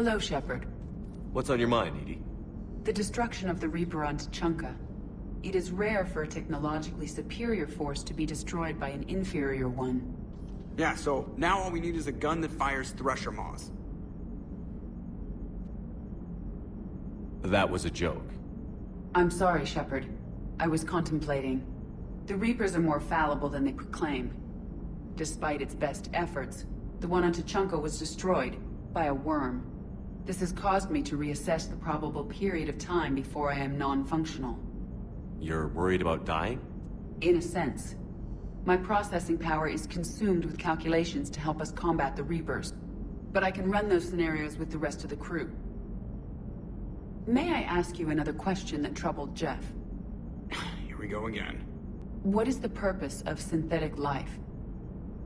Hello, Shepard. What's on your mind, EDI? The destruction of the Reaper on Tuchanka. It is rare for a technologically superior force to be destroyed by an inferior one. Yeah, so now all we need is a gun that fires Thresher Maws. That was a joke. I'm sorry, Shepard. I was contemplating. The Reapers are more fallible than they proclaim. Despite its best efforts, the one on Tuchanka was destroyed by a worm. This has caused me to reassess the probable period of time before I am non-functional. You're worried about dying? In a sense. My processing power is consumed with calculations to help us combat the Reapers. But I can run those scenarios with the rest of the crew. May I ask you another question that troubled Jeff? Here we go again. What is the purpose of synthetic life?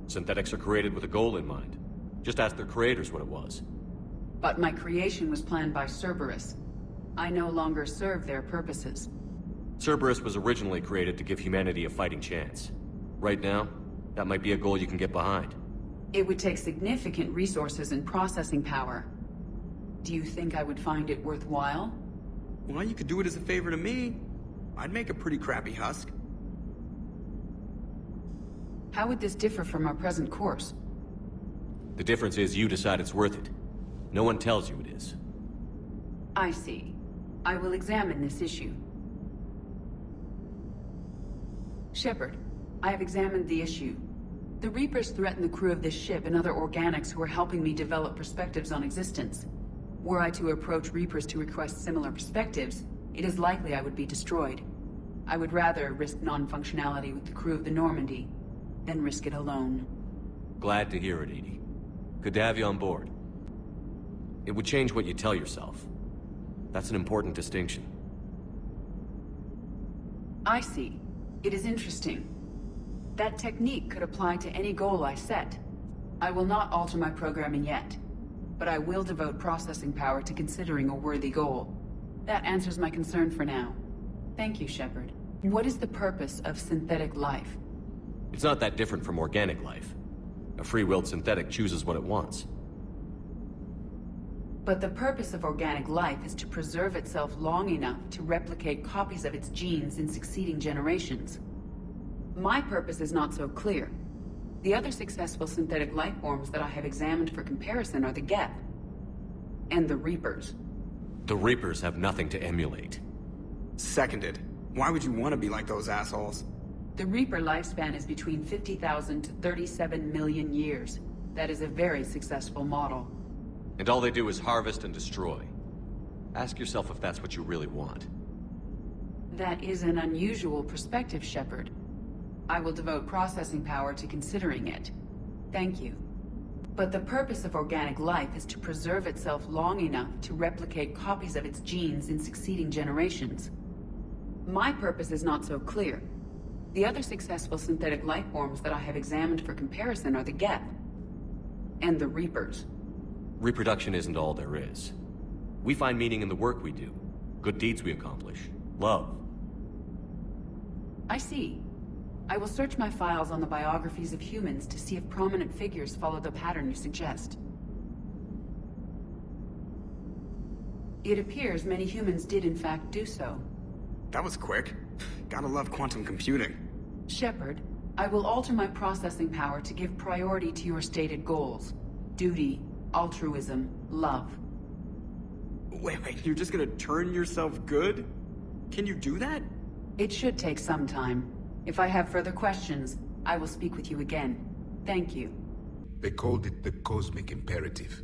Synthetics are created with a goal in mind. Just ask their creators what it was. But my creation was planned by Cerberus. I no longer serve their purposes. Cerberus was originally created to give humanity a fighting chance. Right now, that might be a goal you can get behind. It would take significant resources and processing power. Do you think I would find it worthwhile? Well, you could do it as a favor to me. I'd make a pretty crappy husk. How would this differ from our present course? The difference is you decide it's worth it. No one tells you it is. I see. I will examine this issue. Shepard, I have examined the issue. The Reapers threaten the crew of this ship and other organics who are helping me develop perspectives on existence. Were I to approach Reapers to request similar perspectives, it is likely I would be destroyed. I would rather risk non-functionality with the crew of the Normandy than risk it alone. Glad to hear it, EDI. Good to have you on board. It would change what you tell yourself. That's an important distinction. I see. It is interesting. That technique could apply to any goal I set. I will not alter my programming yet, but I will devote processing power to considering a worthy goal. That answers my concern for now. Thank you, Shepard. What is the purpose of synthetic life? It's not that different from organic life. A free-willed synthetic chooses what it wants. But the purpose of organic life is to preserve itself long enough to replicate copies of its genes in succeeding generations. My purpose is not so clear. The other successful synthetic life forms that I have examined for comparison are the Geth and the Reapers. The Reapers have nothing to emulate. Seconded. Why would you want to be like those assholes? The Reaper lifespan is between 50,000 to 37 million years. That is a very successful model. And all they do is harvest and destroy. Ask yourself if that's what you really want. That is an unusual perspective, Shepard. I will devote processing power to considering it. Thank you. But the purpose of organic life is to preserve itself long enough to replicate copies of its genes in succeeding generations. My purpose is not so clear. The other successful synthetic life forms that I have examined for comparison are the Geth and the Reapers. Reproduction isn't all there is. We find meaning in the work we do, good deeds we accomplish, love. I see. I will search my files on the biographies of humans to see if prominent figures follow the pattern you suggest. It appears many humans did in fact do so. That was quick. Gotta love quantum computing. Shepard, I will alter my processing power to give priority to your stated goals. Duty, altruism, love. Wait, you're just gonna turn yourself good? Can you do that? It should take some time. If I have further questions, I will speak with you again. Thank you. They called it the cosmic imperative.